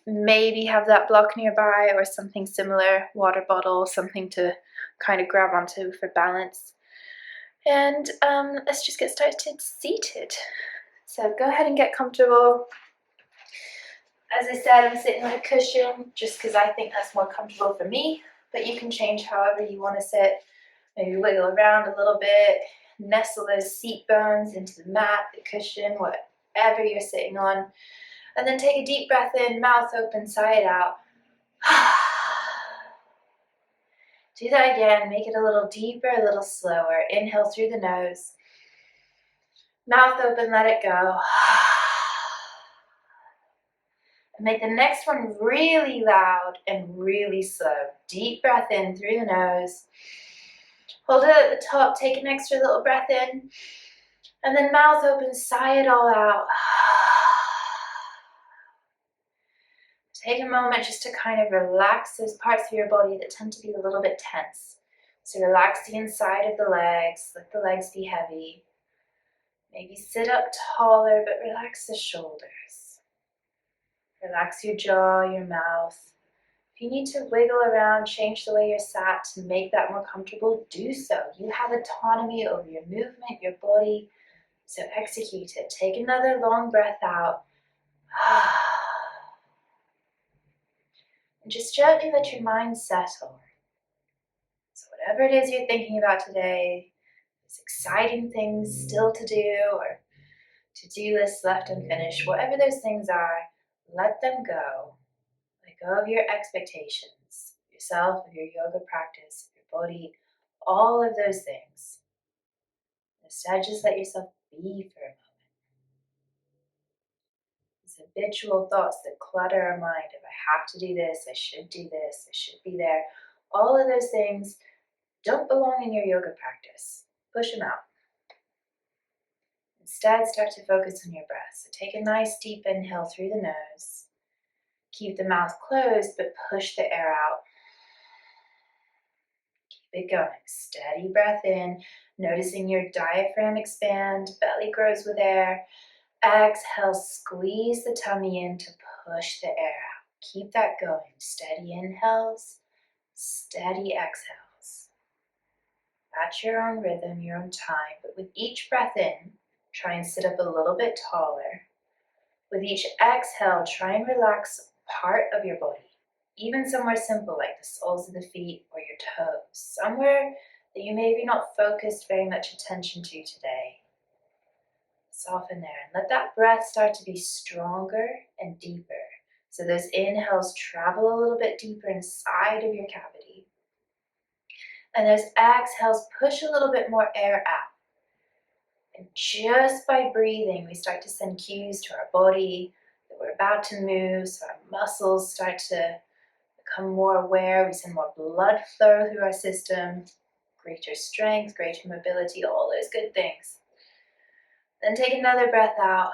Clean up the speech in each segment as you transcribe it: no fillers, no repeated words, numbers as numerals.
Maybe have that block nearby or something similar, water bottle, something to kind of grab onto for balance. And let's just get started seated. So go ahead and get comfortable. As I said, I'm sitting on a cushion just because I think that's more comfortable for me, but you can change however you want to sit. Maybe wiggle around a little bit, nestle those seat bones into the mat, the cushion, whatever you're sitting on. And then take a deep breath in, mouth open, sigh it out. Do that again, make it a little deeper, a little slower. Inhale through the nose. Mouth open, let it go. And make the next one really loud and really slow. Deep breath in through the nose. Hold it at the top, take an extra little breath in. And then mouth open, sigh it all out. Take a moment just to kind of relax those parts of your body that tend to be a little bit tense. So relax the inside of the legs, let the legs be heavy. Maybe sit up taller, but relax the shoulders. Relax your jaw, your mouth. If you need to wiggle around, change the way you're sat to make that more comfortable, do so. You have autonomy over your movement, your body, so execute it. Take another long breath out. And just gently let your mind settle. So whatever it is you're thinking about today, there's exciting things still to do or to-do lists left unfinished, whatever those things are, let them go. Let go of your expectations, yourself, of your yoga practice, of your body, all of those things. Instead, just let yourself be for a moment. These habitual thoughts that clutter our mind of I have to do this, I should do this, I should be there, all of those things don't belong in your yoga practice. Push them out. Instead, start to focus on your breath. So take a nice deep inhale through the nose. Keep the mouth closed, but push the air out. Keep it going. Steady breath in, noticing your diaphragm expand, belly grows with air. Exhale, squeeze the tummy in to push the air out. Keep that going. Steady inhales, steady exhales. At your own rhythm, your own time, but with each breath in, try and sit up a little bit taller. With each exhale, try and relax part of your body, even somewhere simple like the soles of the feet or your toes, somewhere that you maybe not focused very much attention to today. Soften there and let that breath start to be stronger and deeper. So those inhales travel a little bit deeper inside of your cavity. And those exhales push a little bit more air out. And just by breathing, we start to send cues to our body that we're about to move, so our muscles start to become more aware. We send more blood flow through our system, greater strength, greater mobility, all those good things. Then take another breath out.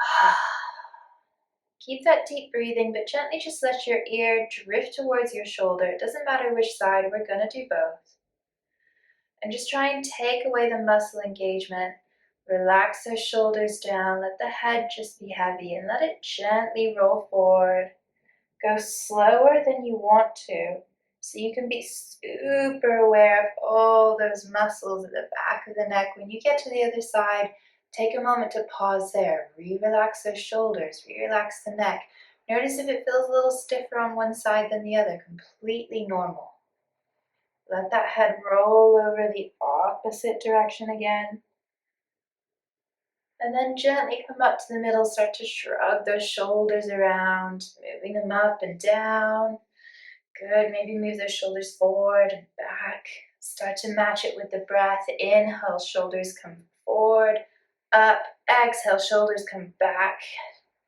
Keep that deep breathing, but gently just let your ear drift towards your shoulder. It doesn't matter which side, we're going to do both. And just try and take away the muscle engagement. Relax those shoulders down, let the head just be heavy and let it gently roll forward. Go slower than you want to, so you can be super aware of all those muscles at the back of the neck. When you get to the other side, take a moment to pause there. Relax those shoulders, relax the neck. Notice if it feels a little stiffer on one side than the other, completely normal. Let that head roll over the opposite direction again. And then gently come up to the middle, start to shrug those shoulders around, moving them up and down. Good, maybe move those shoulders forward and back. Start to match it with the breath. Inhale, shoulders come forward, up. Exhale, shoulders come back,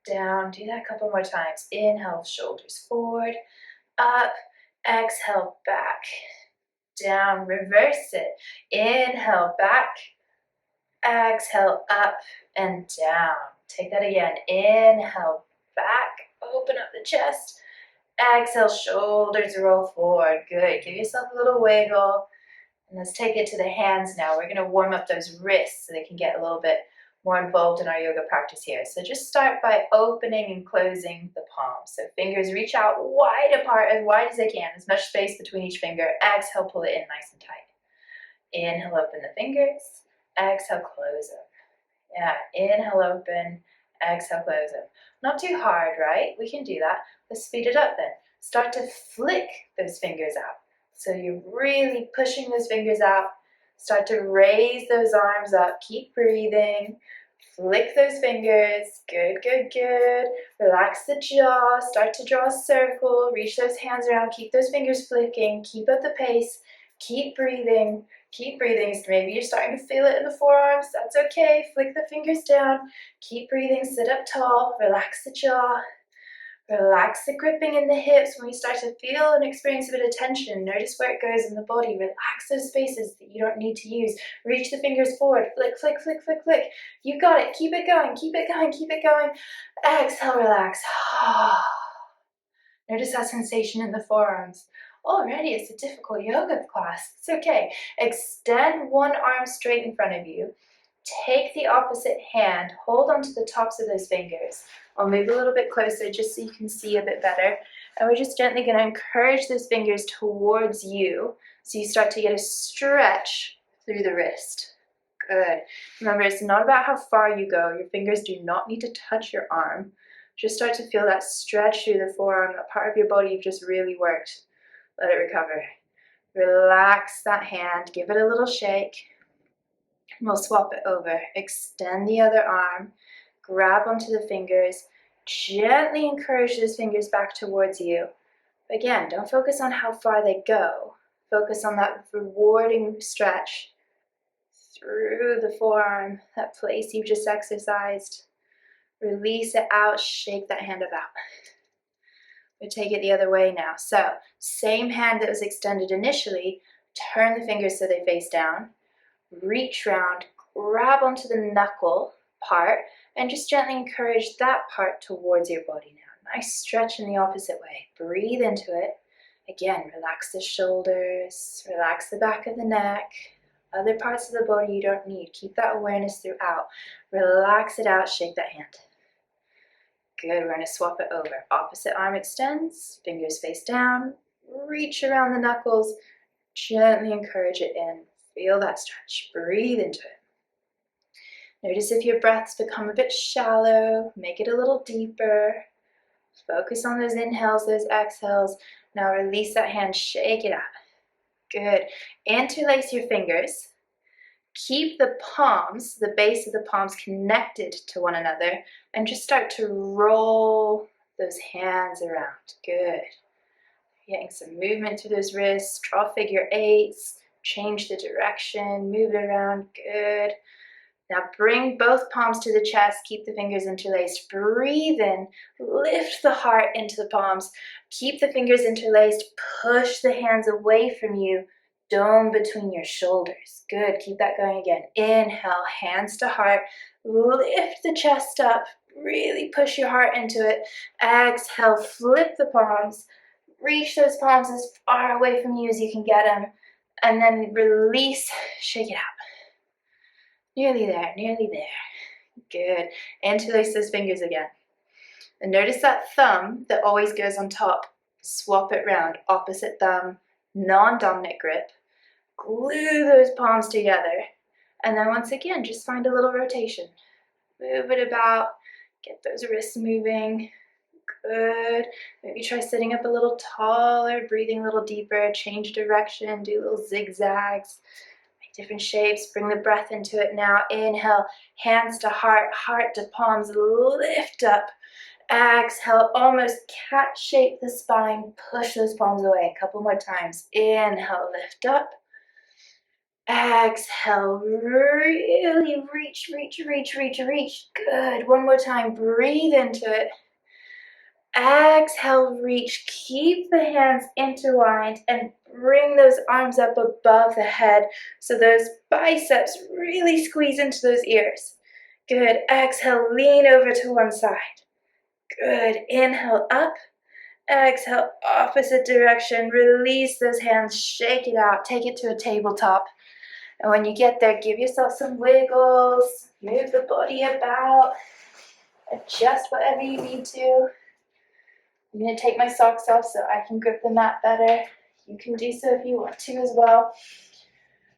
down. Do that a couple more times. Inhale, shoulders forward, up. Exhale, back, down. Reverse it. Inhale, back. Exhale, up and down. Take that again. Inhale, back, open up the chest. Exhale, shoulders roll forward. Good. Give yourself a little wiggle. And let's take it to the hands now. We're going to warm up those wrists so they can get a little bit more involved in our yoga practice here. So just start by opening and closing the palms. So fingers reach out wide apart, as wide as they can, as much space between each finger. Exhale, pull it in nice and tight. Inhale, open the fingers. Exhale, close them. Yeah, inhale, open. Exhale, close them. Not too hard, right? We can do that. Let's speed it up then. Start to flick those fingers out. So you're really pushing those fingers out. Start to raise those arms up. Keep breathing. Flick those fingers. Good, good, good. Relax the jaw. Start to draw a circle. Reach those hands around. Keep those fingers flicking. Keep up the pace. Keep breathing. Keep breathing. So maybe you're starting to feel it in the forearms. That's okay. Flick the fingers down. Keep breathing. Sit up tall. Relax the jaw. Relax the gripping in the hips. When you start to feel and experience a bit of tension, notice where it goes in the body. Relax those spaces that you don't need to use. Reach the fingers forward. Flick, flick, flick, flick, flick. You got it. Keep it going. Keep it going. Keep it going. Exhale, relax. Notice that sensation in the forearms. Already it's a difficult yoga class. It's okay. Extend one arm straight in front of you. Take the opposite hand. Hold onto the tops of those fingers. I'll move a little bit closer just so you can see a bit better. And we're just gently going to encourage those fingers towards you so you start to get a stretch through the wrist. Good. Remember, it's not about how far you go. Your fingers do not need to touch your arm. Just start to feel that stretch through the forearm, that part of your body you've just really worked. Let it recover. Relax that hand. Give it a little shake. And we'll swap it over. Extend the other arm. Grab onto the fingers. Gently encourage those fingers back towards you. Again, don't focus on how far they go. Focus on that rewarding stretch through the forearm, that place you've just exercised. Release it out, shake that hand about. We take it the other way now. So, same hand that was extended initially, turn the fingers so they face down, reach round, grab onto the knuckle part, and just gently encourage that part towards your body now. Nice stretch in the opposite way. Breathe into it. Again, relax the shoulders, relax the back of the neck. Other parts of the body you don't need. Keep that awareness throughout. Relax it out, shake that hand. Good, we're going to swap it over. Opposite arm extends, fingers face down, reach around the knuckles, gently encourage it in. Feel that stretch, breathe into it. Notice if your breaths become a bit shallow, make it a little deeper. Focus on those inhales, those exhales. Now release that hand, shake it out. Good. Interlace your fingers. Keep the palms, the base of the palms connected to one another, and just start to roll those hands around. Good. Getting some movement through those wrists. Draw figure eights. Change the direction. Move it around. Good. Now bring both palms to the chest. Keep the fingers interlaced. Breathe in. Lift the heart into the palms. Keep the fingers interlaced. Push the hands away from you. Dome between your shoulders. Good. Keep that going again. Inhale, hands to heart. Lift the chest up. Really push your heart into it. Exhale, flip the palms. Reach those palms as far away from you as you can get them. And then release. Shake it out. Nearly there, nearly there. Good. Interlace those fingers again. And notice that thumb that always goes on top. Swap it round. Opposite thumb, non-dominant grip. Glue those palms together. And then once again, just find a little rotation. Move it about. Get those wrists moving. Good. Maybe try sitting up a little taller, breathing a little deeper. Change direction. Do little zigzags. Different shapes. Bring the breath into it now. Inhale, hands to heart, heart to palms. Lift up. Exhale, almost cat shape the spine. Push those palms away. A couple more times. Inhale, lift up. Exhale, really reach, reach, reach, reach, reach. Good. One more time. Breathe into it. Exhale, reach. Keep the hands intertwined and bring those arms up above the head so those biceps really squeeze into those ears. Good. Exhale, lean over to one side. Good. Inhale up. Exhale, opposite direction. Release those hands. Shake it out. Take it to a tabletop. And when you get there, give yourself some wiggles, move the body about, adjust whatever you need to. I'm going to take my socks off so I can grip the mat better. You can do so if you want to as well.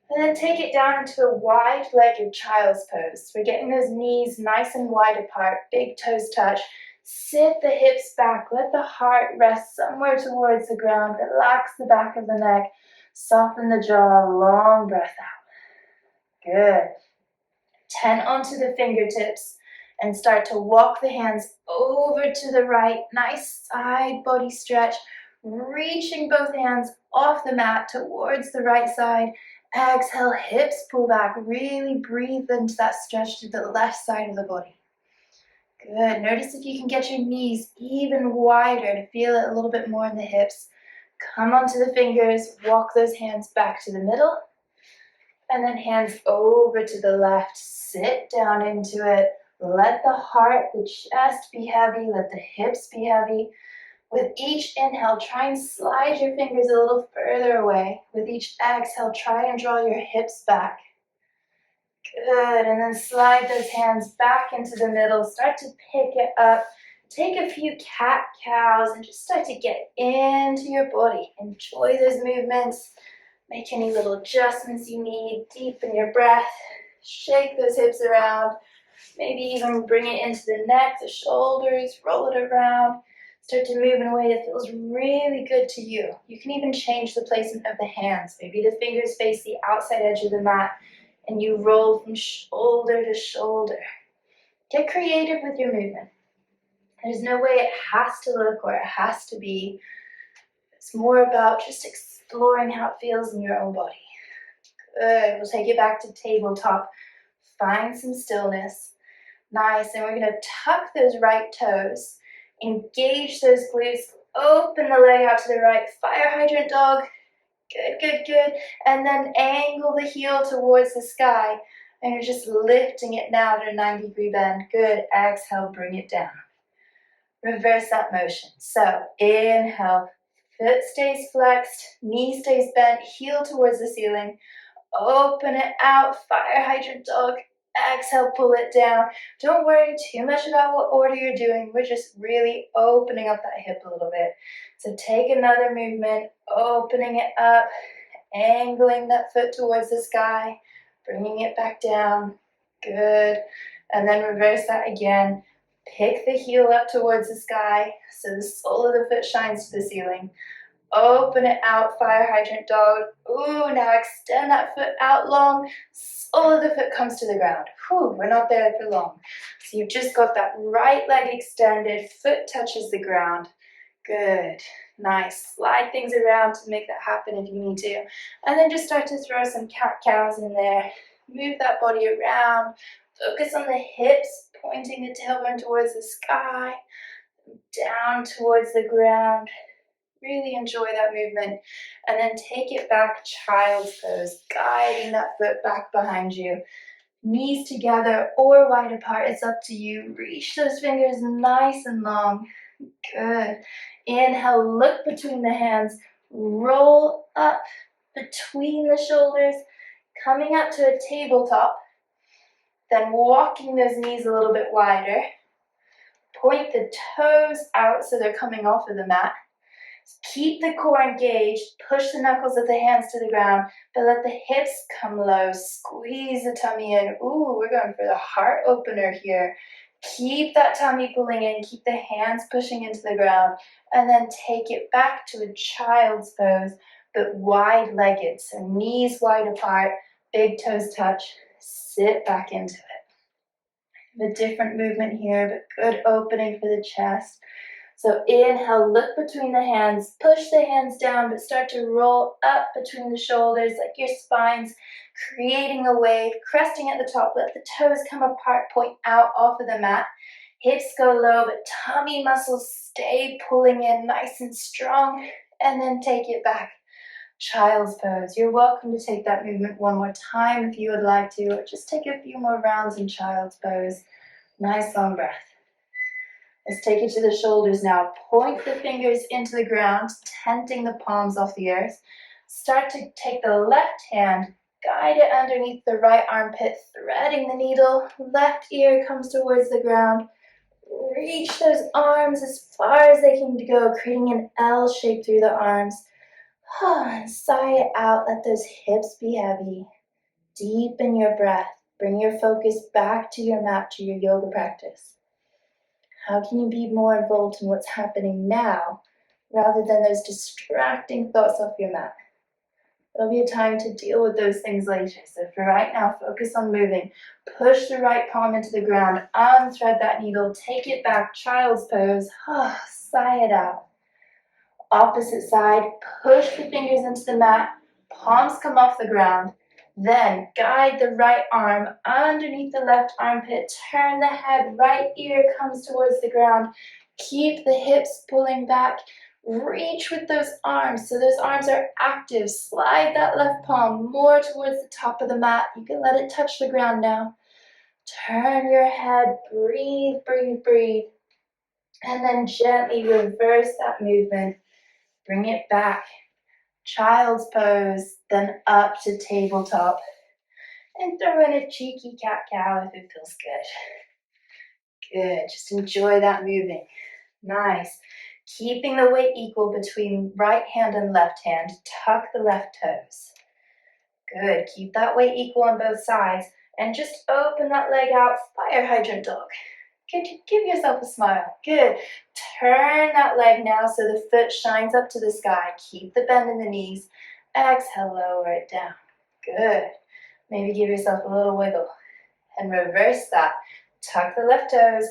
And then take it down into a wide-legged child's pose. We're getting those knees nice and wide apart, big toes touch. Sit the hips back, let the heart rest somewhere towards the ground. Relax the back of the neck, soften the jaw, long breath out. Good. 10 onto the fingertips and start to walk the hands over to the right. Nice side body stretch, reaching both hands off the mat towards the right side. Exhale, hips pull back. Really breathe into that stretch to the left side of the body. Good. Notice if you can get your knees even wider to feel it a little bit more in the hips. Come onto the fingers, walk those hands back to the middle. And then hands over to the left. Sit down into it. Let the heart, the chest be heavy. Let the hips be heavy. With each inhale, try and slide your fingers a little further away. With each exhale, try and draw your hips back. Good, and then slide those hands back into the middle. Start to pick it up. Take a few cat-cows and just start to get into your body. Enjoy those movements. Make any little adjustments you need. Deepen your breath. Shake those hips around. Maybe even bring it into the neck, the shoulders, roll it around. Start to move in a way that feels really good to you. You can even change the placement of the hands. Maybe the fingers face the outside edge of the mat and you roll from shoulder to shoulder. Get creative with your movement. There's no way it has to look or it has to be. It's more about just exploring how it feels in your own body. Good. We'll take it back to tabletop. Find some stillness. Nice. And we're going to tuck those right toes. Engage those glutes. Open the leg out to the right. Fire hydrant dog. Good, good, good. And then angle the heel towards the sky. And you're just lifting it now to a 90-degree bend. Good. Exhale, bring it down. Reverse that motion. So inhale. Foot stays flexed. Knee stays bent. Heel towards the ceiling. Open it out. Fire hydrant dog. Exhale, pull it down. Don't worry too much about what order you're doing. We're just really opening up that hip a little bit. So take another movement, opening it up, angling that foot towards the sky, bringing it back down. Good. And then reverse that again. Pick the heel up towards the sky so the sole of the foot shines to the ceiling. Open it out, fire hydrant dog. Ooh, now extend that foot out long. Sole of the foot comes to the ground. Whew, we're not there for long. So you've just got that right leg extended, foot touches the ground. Good, nice. Slide things around to make that happen if you need to. And then just start to throw some cat-cows in there. Move that body around. Focus on the hips, pointing the tailbone towards the sky, down towards the ground. Really enjoy that movement. And then take it back, child's pose, guiding that foot back behind you. Knees together or wide apart, it's up to you. Reach those fingers nice and long. Good. Inhale, look between the hands. Roll up between the shoulders, coming up to a tabletop. Then walking those knees a little bit wider. Point the toes out so they're coming off of the mat. Keep the core engaged, push the knuckles of the hands to the ground, but let the hips come low, squeeze the tummy in. Ooh, we're going for the heart opener here. Keep that tummy pulling in, keep the hands pushing into the ground, and then take it back to a child's pose, but wide-legged, so knees wide apart, big toes touch, sit back into it. A different movement here, but good opening for the chest. So inhale, look between the hands, push the hands down, but start to roll up between the shoulders like your spine's creating a wave, cresting at the top, let the toes come apart, point out off of the mat. Hips go low, but tummy muscles stay pulling in nice and strong, and then take it back. Child's pose. You're welcome to take that movement one more time if you would like to, or just take a few more rounds in child's pose. Nice long breath. Let's take it to the shoulders now. Point the fingers into the ground, tenting the palms off the earth. Start to take the left hand Guide it underneath the right armpit, threading the needle. Left ear comes towards the ground. Reach those arms as far as they can go, creating an L shape through the arms. And sigh it out. Let those hips be heavy. Deepen your breath. Bring your focus back to your mat, to your yoga practice. How can you be more involved in what's happening now rather than those distracting thoughts off your mat? There'll be a time to deal with those things later. So for right now, focus on moving. Push the right palm into the ground. Unthread that needle. Take it back. Child's pose. Sigh it out. Opposite side. Push the fingers into the mat. Palms come off the ground. Then guide the right arm underneath the left armpit. Turn the head. Right ear comes towards the ground. Keep the hips pulling back. Reach with those arms so those arms are active. Slide that left palm more towards the top of the mat. You can let it touch the ground now. Turn your head. Breathe, breathe, breathe. And then gently reverse that movement. Bring it back. Child's pose, then up to tabletop. And throw in a cheeky cat-cow if it feels good. Good, just enjoy that moving. Nice. Keeping the weight equal between right hand and left hand. Tuck the left toes. Good, keep that weight equal on both sides. And just open that leg out, fire hydrant dog. Good, give yourself a smile. Good. Turn that leg now so the foot shines up to the sky. Keep the bend in the knees. Exhale, lower it down. Good. Maybe give yourself a little wiggle. And reverse that. Tuck the left toes.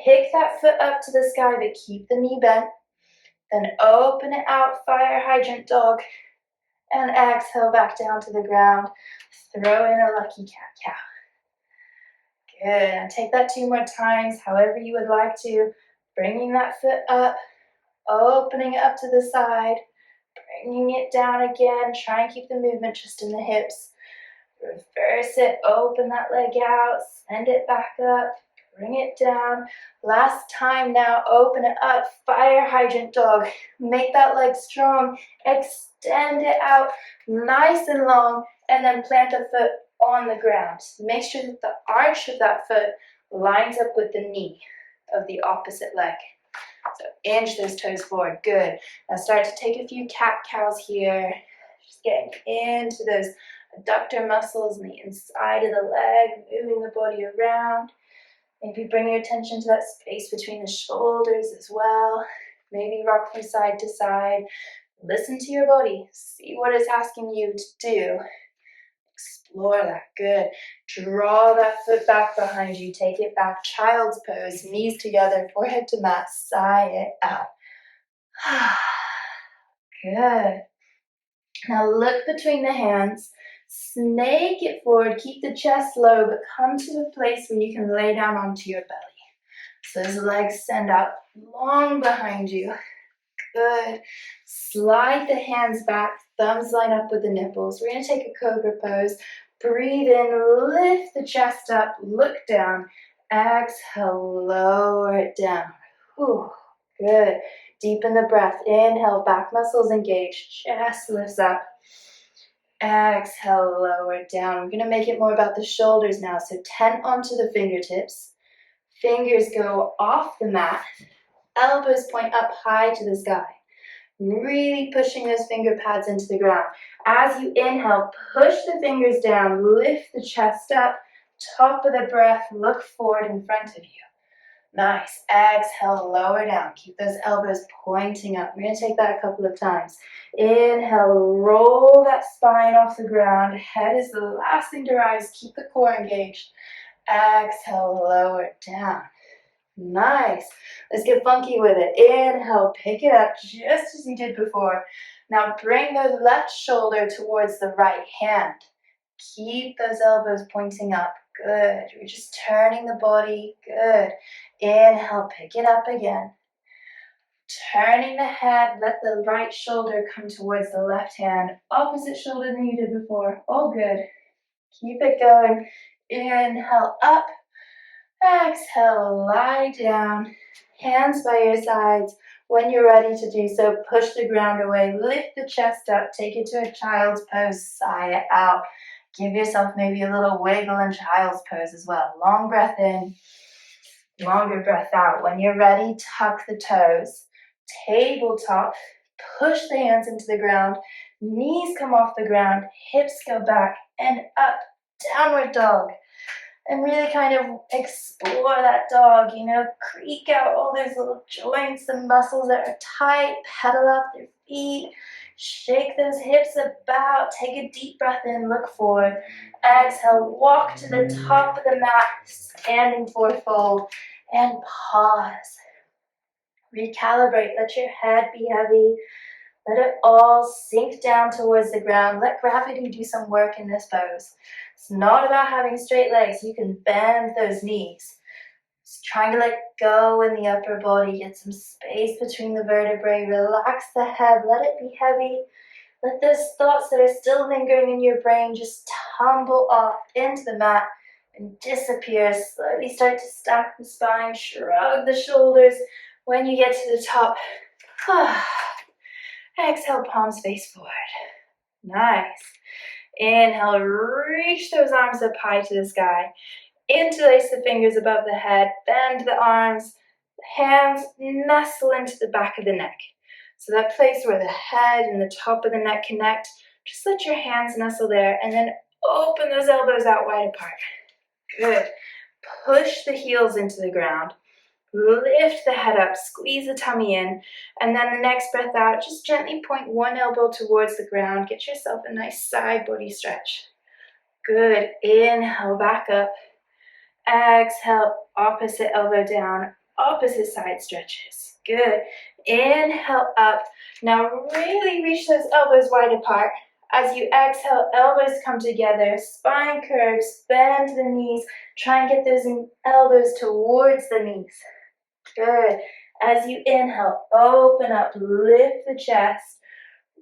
Pick that foot up to the sky, but keep the knee bent. Then open it out, fire hydrant dog. And exhale back down to the ground. Throw in a lucky cat-cow. Good, and take that 2 more times, however you would like to. Bringing that foot up, opening it up to the side, bringing it down again. Try and keep the movement just in the hips. Reverse it, open that leg out, send it back up, bring it down. Last time now, open it up, fire hydrant dog. Make that leg strong, extend it out nice and long, and then plant a foot on the ground. Make sure that the arch of that foot lines up with the knee of the opposite leg. So inch those toes forward, good. Now start to take a few cat-cows here. Just getting into those adductor muscles on the inside of the leg, moving the body around. Maybe bring your attention to that space between the shoulders as well. Maybe rock from side to side. Listen to your body. See what it's asking you to do. Explore that. Good. Draw that foot back behind you. Take it back. Child's pose. Knees together. Forehead to mat. Sigh it out. Good. Now look between the hands. Snake it forward. Keep the chest low, but come to a place where you can lay down onto your belly. So those legs send out long behind you. Good. Slide the hands back. Thumbs line up with the nipples. We're going to take a cobra pose. Breathe in. Lift the chest up. Look down. Exhale. Lower it down. Whew. Good. Deepen the breath. Inhale. Back muscles engaged. Chest lifts up. Exhale. Lower it down. We're going to make it more about the shoulders now. So tent onto the fingertips. Fingers go off the mat. Elbows point up high to the sky. Really pushing those finger pads into the ground. As you inhale, push the fingers down, lift the chest up, top of the breath, look forward in front of you. Nice. Exhale, lower down. Keep those elbows pointing up. We're going to take that a couple of times. Inhale, roll that spine off the ground. Head is the last thing to rise. Keep the core engaged. Exhale, lower it down. Nice. Let's get funky with it. Inhale, pick it up just as you did before. Now bring the left shoulder towards the right hand. Keep those elbows pointing up. Good. You're just turning the body. Good. Inhale, pick it up again. Turning the head, let the right shoulder come towards the left hand. Opposite shoulder than you did before. All good. Keep it going. Inhale, up. Exhale, lie down, hands by your sides. When you're ready to do so, push the ground away, lift the chest up, take it to a child's pose, sigh it out. Give yourself maybe a little wiggle in child's pose as well. Long breath in, longer breath out. When you're ready, tuck the toes. Tabletop, push the hands into the ground. Knees come off the ground, hips go back and up. Downward dog. And really kind of explore that dog, creak out all those little joints and muscles that are tight, pedal up their feet, shake those hips about, take a deep breath in, look forward, exhale, walk to the top of the mat, standing forward fold, and pause. Recalibrate, let your head be heavy, let it all sink down towards the ground. Let gravity do some work in this pose. It's not about having straight legs. You can bend those knees. Just trying to let go in the upper body. Get some space between the vertebrae. Relax the head. Let it be heavy. Let those thoughts that are still lingering in your brain just tumble off into the mat and disappear. Slowly start to stack the spine. Shrug the shoulders. When you get to the top, exhale, palms face forward. Nice. Inhale, reach those arms up high to the sky. Interlace the fingers above the head, bend the arms, hands nestle into the back of the neck. So that place where the head and the top of the neck connect, just let your hands nestle there and then open those elbows out wide apart. Good. Push the heels into the ground. Lift the head up, squeeze the tummy in, and then the next breath out, just gently point one elbow towards the ground. Get yourself a nice side body stretch. Good. Inhale, back up. Exhale, opposite elbow down, opposite side stretches. Good. Inhale, up. Now really reach those elbows wide apart. As you exhale, elbows come together, spine curves, bend the knees. Try and get those elbows towards the knees. Good. As you inhale, open up, lift the chest.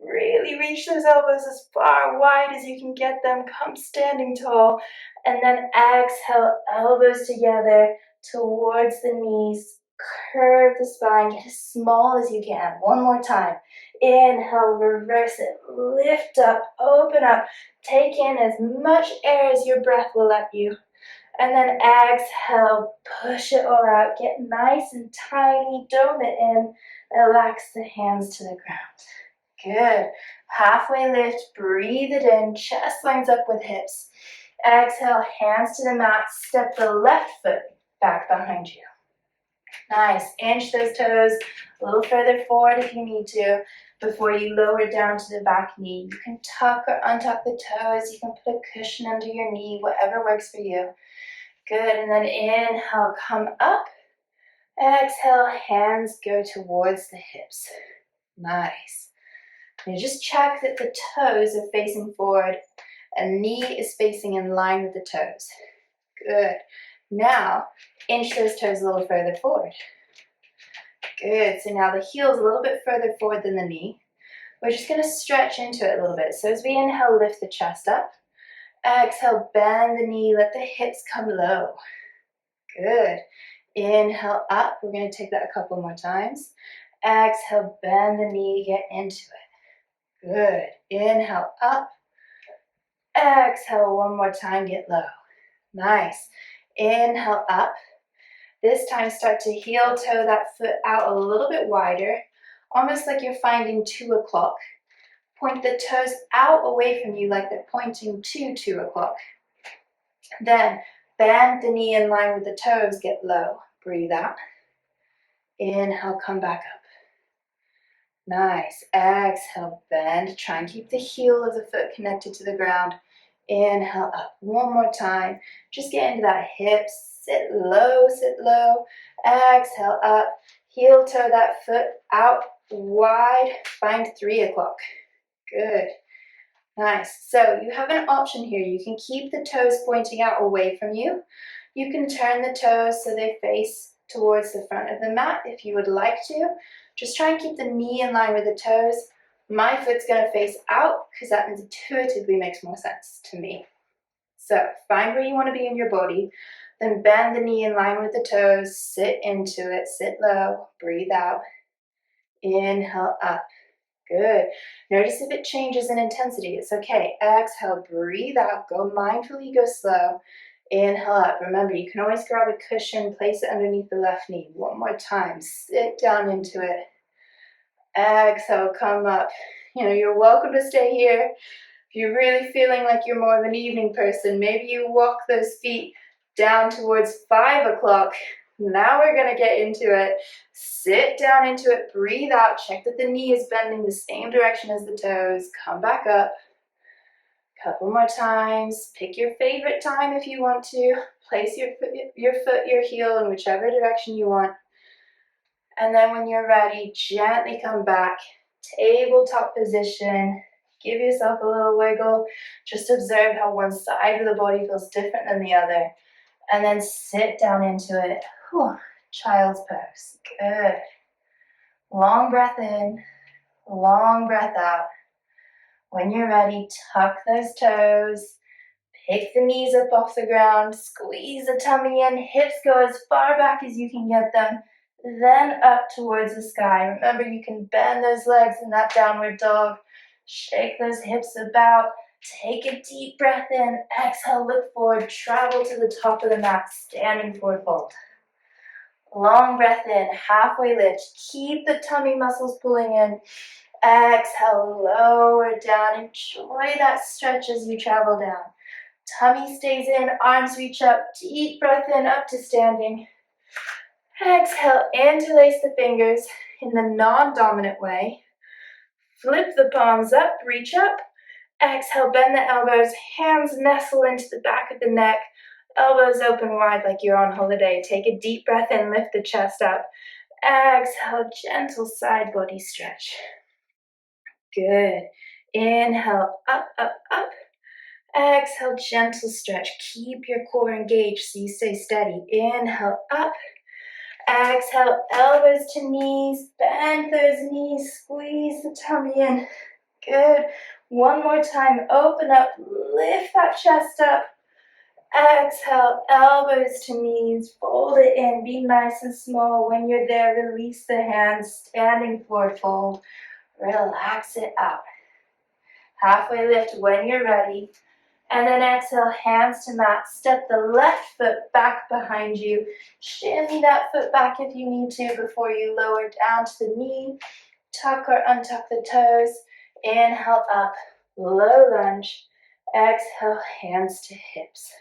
Really reach those elbows as far wide as you can get them. Come standing tall. And then exhale, elbows together towards the knees. Curve the spine, get as small as you can. One more time. Inhale, reverse it. Lift up, open up. Take in as much air as your breath will let you. And then exhale, push it all out. Get nice and tiny, dome it in. Relax the hands to the ground. Good. Halfway lift, breathe it in. Chest lines up with hips. Exhale, hands to the mat. Step the left foot back behind you. Nice. Inch those toes a little further forward if you need to before you lower down to the back knee. You can tuck or untuck the toes. You can put a cushion under your knee, whatever works for you. Good, and then inhale, come up. Exhale, hands go towards the hips. Nice. And just check that the toes are facing forward and knee is facing in line with the toes. Good. Now, inch those toes a little further forward. Good, so now the heel's a little bit further forward than the knee. We're just gonna stretch into it a little bit. So as we inhale, lift the chest up. Exhale, bend the knee, let the hips come low. Good. Inhale up. We're going to take that a couple more times. Exhale, bend the knee, get into it. Good. Inhale up. Exhale, one more time, get low. Nice. Inhale up. This time start to heel toe that foot out a little bit wider, almost like you're finding 2 o'clock. Point the toes out away from you like they're pointing to 2 o'clock. Then bend the knee in line with the toes, get low. Breathe out. Inhale, come back up. Nice. Exhale, bend. Try and keep the heel of the foot connected to the ground. Inhale up. One more time. Just get into that hip. Sit low, sit low. Exhale up. Heel toe that foot out wide. Find 3 o'clock. Good. Nice. So you have an option here. You can keep the toes pointing out away from you. You can turn the toes so they face towards the front of the mat if you would like to. Just try and keep the knee in line with the toes. My foot's going to face out because that intuitively makes more sense to me. So find where you want to be in your body. Then bend the knee in line with the toes. Sit into it. Sit low. Breathe out. Inhale up. Good. Notice if it changes in intensity. It's okay. Exhale, breathe out. Go mindfully, go slow. Inhale up. Remember, you can always grab a cushion, place it underneath the left knee. One more time. Sit down into it. Exhale, come up. You're welcome to stay here. If you're really feeling like you're more of an evening person, maybe you walk those feet down towards 5 o'clock. Now we're going to get into it. Sit down into it, breathe out, check that the knee is bending the same direction as the toes. Come back up. Couple more times. Pick your favorite time if you want to. Place your foot, your heel in whichever direction you want. And then when you're ready, gently come back. Tabletop position. Give yourself a little wiggle. Just observe how one side of the body feels different than the other. And then sit down into it. Whew. Child's pose. Good. Long breath in. Long breath out. When you're ready, tuck those toes. Pick the knees up off the ground. Squeeze the tummy in. Hips go as far back as you can get them. Then up towards the sky. Remember, you can bend those legs in that downward dog. Shake those hips about. Take a deep breath in. Exhale, look forward. Travel to the top of the mat. Standing forward fold. Long breath in. Halfway lift. Keep the tummy muscles pulling in. Exhale, lower down. Enjoy that stretch as you travel down. Tummy stays in. Arms reach up. Deep breath in. Up to standing. Exhale, interlace the fingers in the non-dominant way. Flip the palms up, reach up. Exhale, bend the elbows, hands nestle into the back of the neck. Elbows open wide like you're on holiday. Take a deep breath in, lift the chest up. Exhale, gentle side body stretch. Good. Inhale, up, up, up. Exhale, gentle stretch. Keep your core engaged so you stay steady. Inhale, up. Exhale, elbows to knees, bend those knees, squeeze the tummy in. Good. One more time, open up, lift that chest up. Exhale, elbows to knees, fold it in, be nice and small. When you're there, release the hands, standing forward fold. Relax it out. Halfway lift when you're ready. And then exhale, hands to mat. Step the left foot back behind you. Shimmy that foot back if you need to before you lower down to the knee. Tuck or untuck the toes. Inhale up, low lunge. Exhale, hands to hips.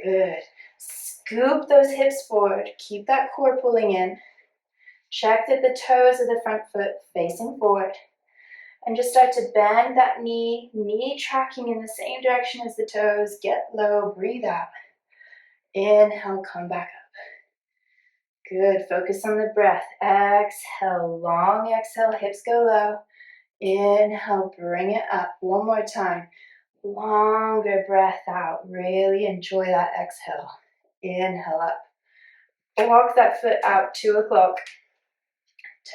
Good. Scoop those hips forward. Keep that core pulling in. Check that the toes of the front foot facing forward. And just start to bend that knee tracking in the same direction as the toes. Get low, breathe out. Inhale, come back up. Good, focus on the breath. Exhale, long exhale, hips go low. Inhale, bring it up. One more time. Longer breath out. Really enjoy that exhale. Inhale up. Walk that foot out, 2 o'clock.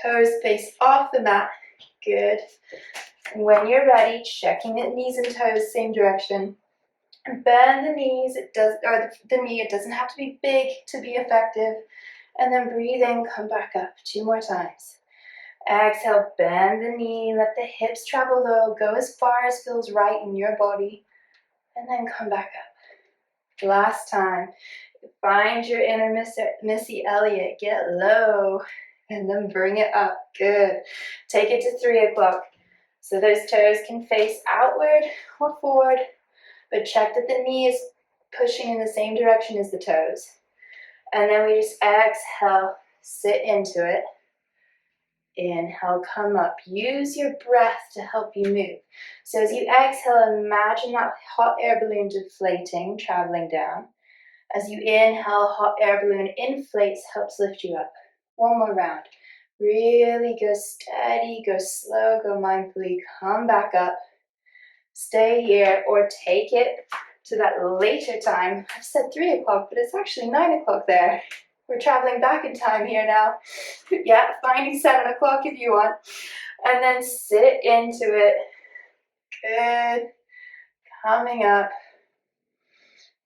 Toes face off the mat. Good. When you're ready, checking the knees and toes, same direction. Bend the knees, the knee, it doesn't have to be big to be effective. And then breathe in, come back up, 2 more times. Exhale, bend the knee, let the hips travel low, go as far as feels right in your body. And then come back up. Last time, find your inner Missy Elliott, get low, and then bring it up, good. Take it to 3 o'clock. So those toes can face outward or forward, but check that the knee is pushing in the same direction as the toes. And then we just exhale, sit into it. Inhale, come up. Use your breath to help you move. So as you exhale, imagine that hot air balloon deflating, traveling down. As you inhale, hot air balloon inflates, helps lift you up. One more round. Really go steady, go slow, go mindfully, come back up. Stay here or take it to that later time. I've said 3 o'clock, but it's actually 9 o'clock there. We're traveling back in time here now. Yeah, finding 7 o'clock if you want. And then sit into it. Good. Coming up.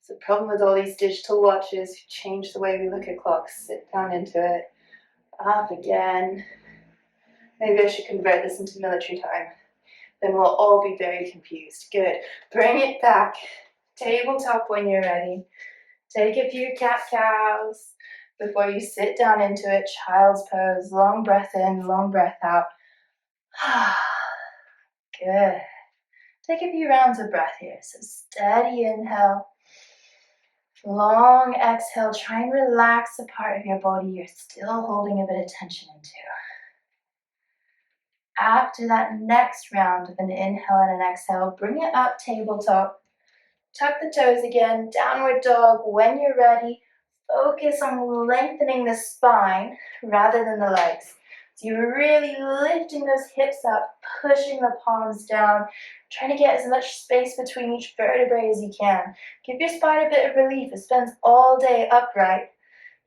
It's the problem with all these digital watches. Change the way we look at clocks. Sit down into it. Up again. Maybe I should convert this into military time. Then we'll all be very confused. Good. Bring it back. Tabletop when you're ready. Take a few cat-cows before you sit down into it. Child's pose. Long breath in, long breath out. Good. Take a few rounds of breath here. So steady inhale. Long exhale. Try and relax the part of your body you're still holding a bit of tension into. After that next round of an inhale and an exhale, bring it up, tabletop. Tuck the toes again, downward dog. When you're ready, focus on lengthening the spine rather than the legs. So you're really lifting those hips up, pushing the palms down, trying to get as much space between each vertebrae as you can. Give your spine a bit of relief. It spends all day upright.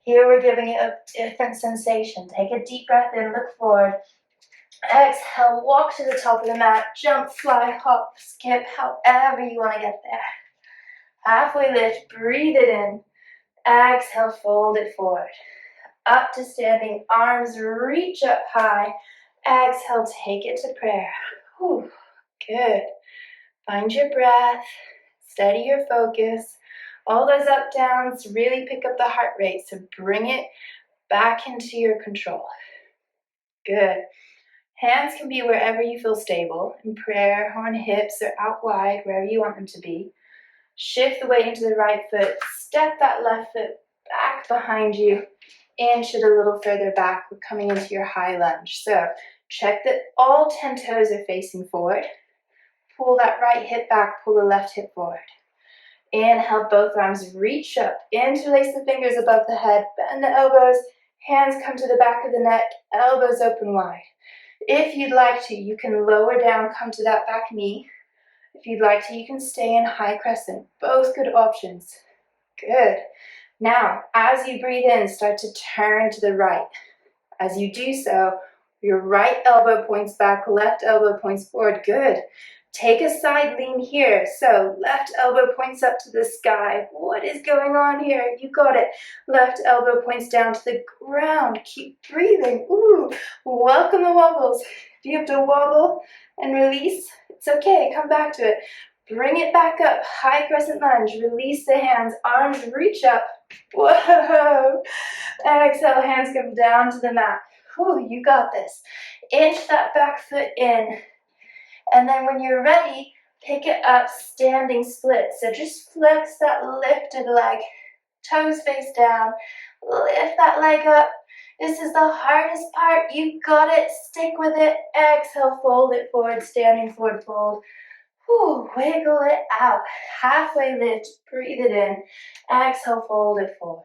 Here we're giving it a different sensation. Take a deep breath in, look forward. Exhale, walk to the top of the mat, jump, fly, hop, skip, however you want to get there. Halfway lift, breathe it in. Exhale, fold it forward. Up to standing, arms reach up high. Exhale, take it to prayer. Whew, good. Find your breath, steady your focus. All those up downs really pick up the heart rate, so bring it back into your control. Good. Hands can be wherever you feel stable, in prayer, on hips, or out wide, wherever you want them to be. Shift the weight into the right foot, step that left foot back behind you, inch it a little further back. We're coming into your high lunge. So check that all 10 toes are facing forward. Pull that right hip back, pull the left hip forward. Inhale, both arms reach up, interlace the fingers above the head, bend the elbows, hands come to the back of the neck, elbows open wide. If you'd like to, you can lower down, come to that back knee. If you'd like to, you can stay in high crescent. Both good options. Good. Now, as you breathe in, start to turn to the right. As you do so, your right elbow points back, left elbow points forward. Good. Take a side lean here. So left elbow points up to the sky. What is going on here? You got it. Left elbow points down to the ground. Keep breathing. Ooh, welcome the wobbles. If you have to wobble and release, it's okay. Come back to it. Bring it back up. High crescent lunge. Release the hands. Arms reach up. Whoa. Exhale, hands come down to the mat. Whew, you got this. Inch that back foot in. And then when you're ready, pick it up, standing split. So just flex that lifted leg, toes face down, lift that leg up. This is the hardest part. You got it. Stick with it. Exhale, fold it forward, standing forward fold. Whew, wiggle it out. Halfway lift, breathe it in. Exhale, fold it forward.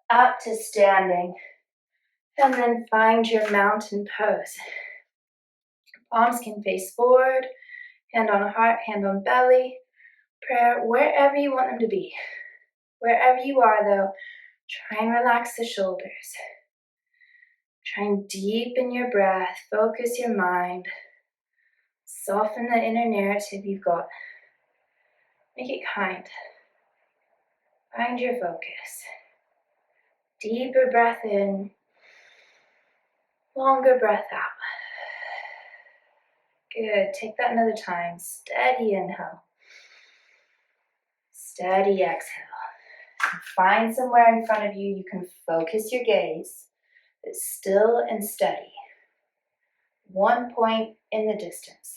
Up to standing. And then find your mountain pose. Palms can face forward. Hand on heart, hand on belly, prayer, wherever you want them to be. Wherever you are though, try and relax the shoulders. Try and deepen your breath, focus your mind. Soften the inner narrative you've got. Make it kind. Find your focus. Deeper breath in, longer breath out. Good, take that another time. Steady inhale. Steady exhale. Find somewhere in front of you you can focus your gaze. It's still and steady. One point in the distance.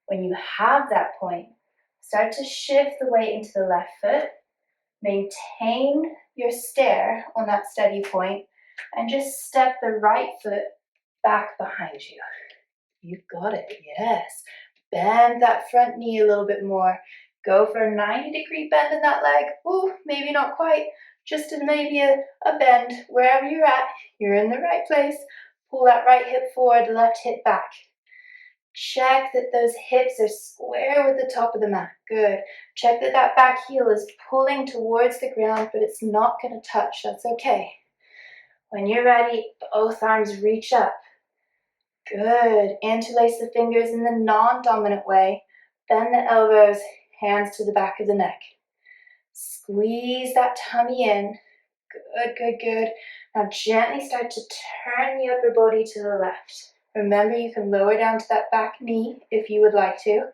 When you have that point, start to shift the weight into the left foot. Maintain your stare on that steady point and just step the right foot back behind you. You've got it, yes. Bend that front knee a little bit more. Go for a 90-degree bend in that leg. Ooh, maybe not quite. Just maybe a bend. Wherever you're at, you're in the right place. Pull that right hip forward, left hip back. Check that those hips are square with the top of the mat. Good. Check that that back heel is pulling towards the ground, but it's not going to touch. That's okay. When you're ready, both arms reach up. Good. Interlace the fingers in the non-dominant way. Bend the elbows, hands to the back of the neck. Squeeze that tummy in. Good, good, good. Now gently start to turn the upper body to the left. Remember, you can lower down to that back knee if you would like to.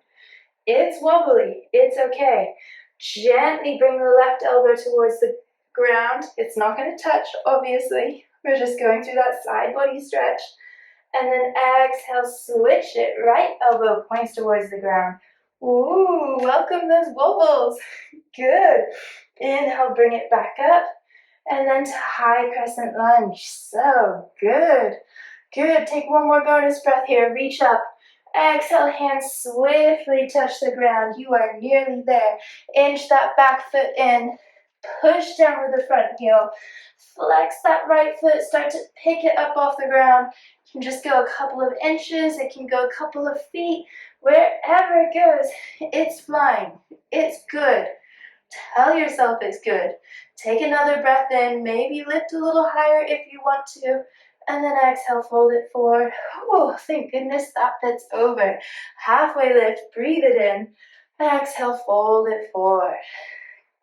It's wobbly, it's okay. Gently bring the left elbow towards the ground. It's not going to touch, obviously. We're just going through that side body stretch. And then exhale, switch it. Right elbow points towards the ground. Ooh, welcome those wobbles. Good. Inhale, bring it back up. And then to high crescent lunge. So good. Good. Take one more bonus breath here. Reach up. Exhale, hands swiftly touch the ground. You are nearly there. Inch that back foot in. Push down with the front heel. Flex that right foot. Start to pick it up off the ground. You can just go a couple of inches. It can go a couple of feet. Wherever it goes, it's fine. It's good. Tell yourself it's good. Take another breath in. Maybe lift a little higher if you want to. And then exhale, fold it forward. Oh, thank goodness that fit's over. Halfway lift, breathe it in. Exhale, fold it forward.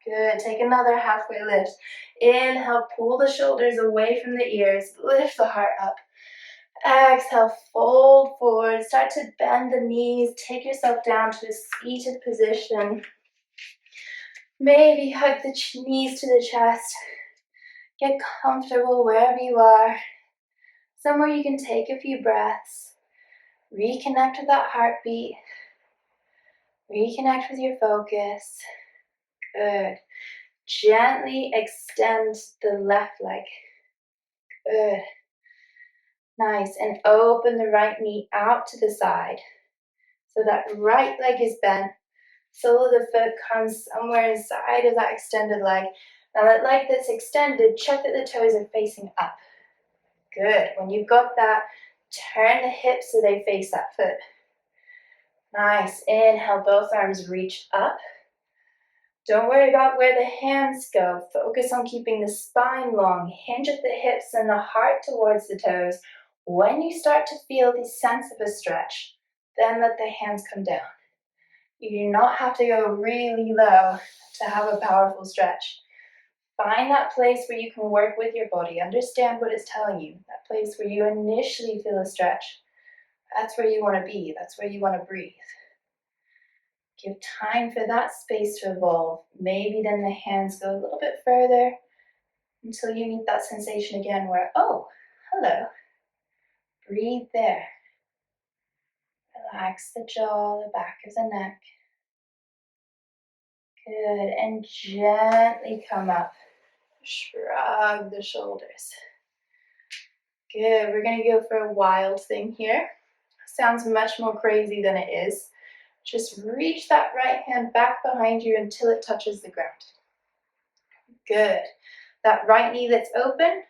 Good, take another halfway lift. Inhale, pull the shoulders away from the ears. Lift the heart up. Exhale, fold forward. Start to bend the knees. Take yourself down to a seated position. Maybe hug the knees to the chest. Get comfortable wherever you are. Somewhere you can take a few breaths. Reconnect with that heartbeat. Reconnect with your focus. Good. Gently extend the left leg. Good. Nice. And open the right knee out to the side. So that right leg is bent. Sole of the foot comes somewhere inside of that extended leg. Now that leg that's extended, check that the toes are facing up. Good. When you've got that, turn the hips so they face that foot. Nice. Inhale, both arms reach up. Don't worry about where the hands go. Focus on keeping the spine long. Hinge at the hips and the heart towards the toes. When you start to feel the sense of a stretch, then let the hands come down. You do not have to go really low to have a powerful stretch. Find that place where you can work with your body. Understand what it's telling you. That place where you initially feel a stretch. That's where you want to be. That's where you want to breathe. Give time for that space to evolve. Maybe then the hands go a little bit further until you meet that sensation again where, oh, hello. Breathe there. Relax the jaw, the back of the neck. Good. And gently come up. Shrug the shoulders. Good. We're going to go for a wild thing here. Sounds much more crazy than it is. Just reach that right hand back behind you until it touches the ground. Good. That right knee that's open,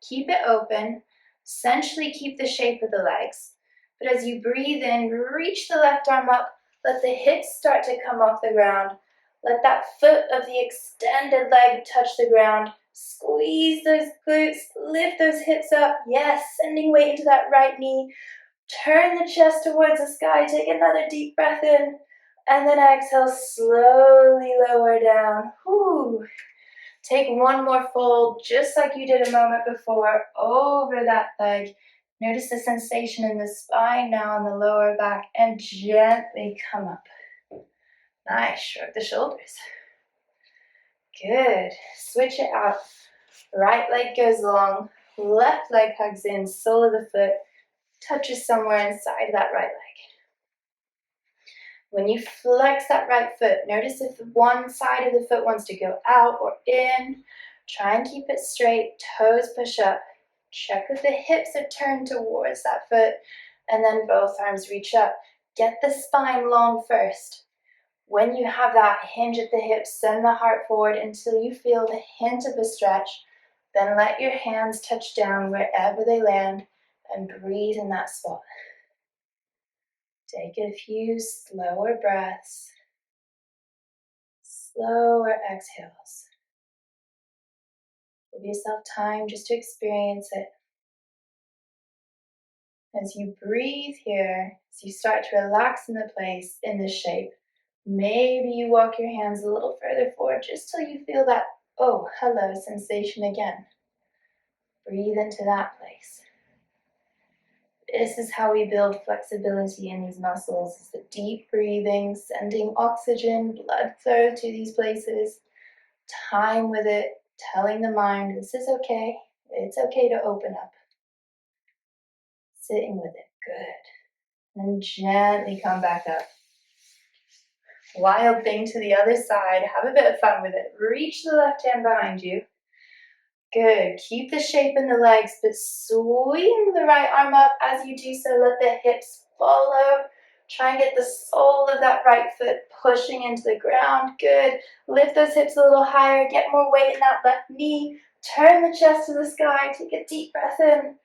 keep it open. Essentially keep the shape of the legs. But as you breathe in, reach the left arm up. Let the hips start to come off the ground. Let that foot of the extended leg touch the ground. Squeeze those glutes, lift those hips up. Yes, sending weight into that right knee. Turn the chest towards the sky. Take another deep breath in. And then exhale, slowly lower down. Whew. Take one more fold, just like you did a moment before, over that leg. Notice the sensation in the spine now on the lower back, and gently come up. Nice, shrug the shoulders. Good, switch it out. Right leg goes long, left leg hugs in, sole of the foot touches somewhere inside that right leg. When you flex that right foot, notice if one side of the foot wants to go out or in. Try and keep it straight, toes push up. Check that the hips are turned towards that foot, and then both arms reach up. Get the spine long first. When you have that, hinge at the hips, send the heart forward until you feel the hint of a stretch. Then let your hands touch down wherever they land and breathe in that spot. Take a few slower breaths, slower exhales. Give yourself time just to experience it. As you breathe here, as you start to relax in the place, in this shape, maybe you walk your hands a little further forward just till you feel that, oh, hello sensation again. Breathe into that place. This is how we build flexibility in these muscles, is the deep breathing, sending oxygen, blood flow to these places, time with it, telling the mind this is okay, it's okay to open up. Sitting with it, good. And gently come back up. Wild thing to the other side, have a bit of fun with it. Reach the left hand behind you. Good, keep the shape in the legs, but swing the right arm up as you do so. Let the hips follow. Try and get the sole of that right foot pushing into the ground. Good, lift those hips a little higher. Get more weight in that left knee. Turn the chest to the sky. Take a deep breath in.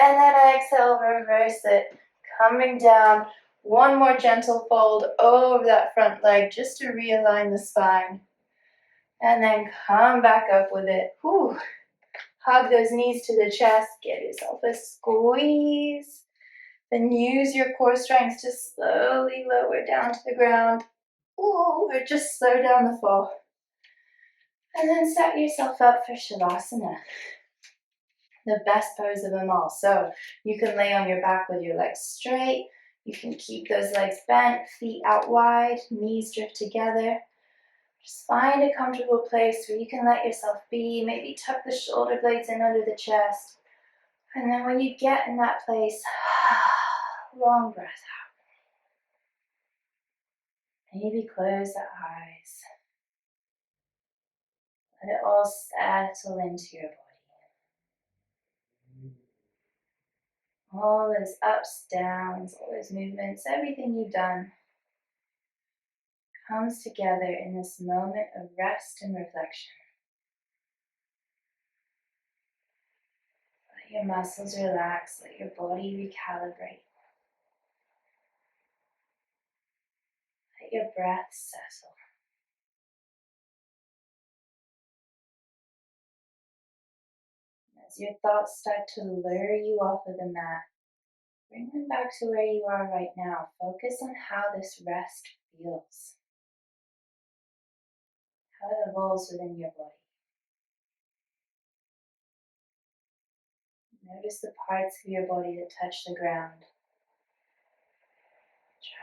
And then exhale, reverse it. Coming down, one more gentle fold over that front leg just to realign the spine. And then come back up with it. Whew. Hug those knees to the chest. Give yourself a squeeze. Then use your core strength to slowly lower down to the ground. Ooh, or just slow down the fall. And then set yourself up for Shavasana, the best pose of them all. So you can lay on your back with your legs straight. You can keep those legs bent, feet out wide, knees drift together. Just find a comfortable place where you can let yourself be. Maybe tuck the shoulder blades in under the chest. And then when you get in that place, long breath out. Maybe close the eyes. Let it all settle into your body. All those ups, downs, all those movements, everything you've done comes together in this moment of rest and reflection. Let your muscles relax, let your body recalibrate. Let your breath settle. As your thoughts start to lure you off of the mat, bring them back to where you are right now. Focus on how this rest feels, how it evolves within your body. Notice the parts of your body that touch the ground.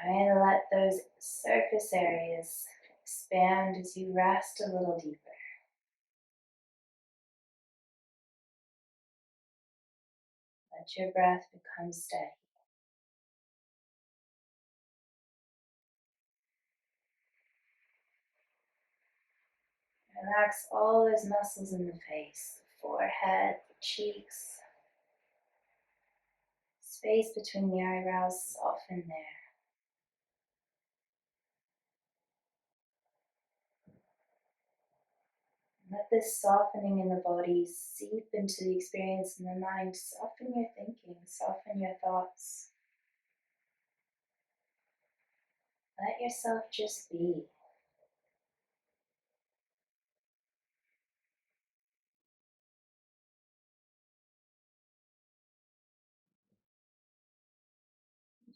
Try and let those surface areas expand as you rest a little deeper. Let your breath become steady. Relax all those muscles in the face, the forehead, the cheeks. Space between the eyebrows, soften there. Let this softening in the body seep into the experience in the mind. Soften your thinking, soften your thoughts. Let yourself just be.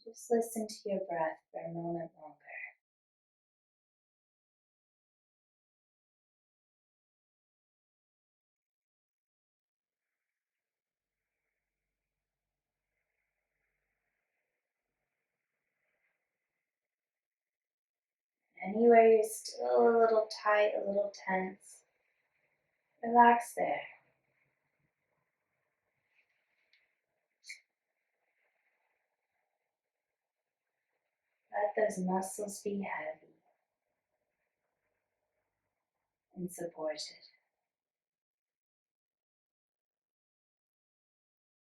Just listen to your breath for a moment longer. Anywhere you're still a little tight, a little tense, relax there. Let those muscles be heavy and supported.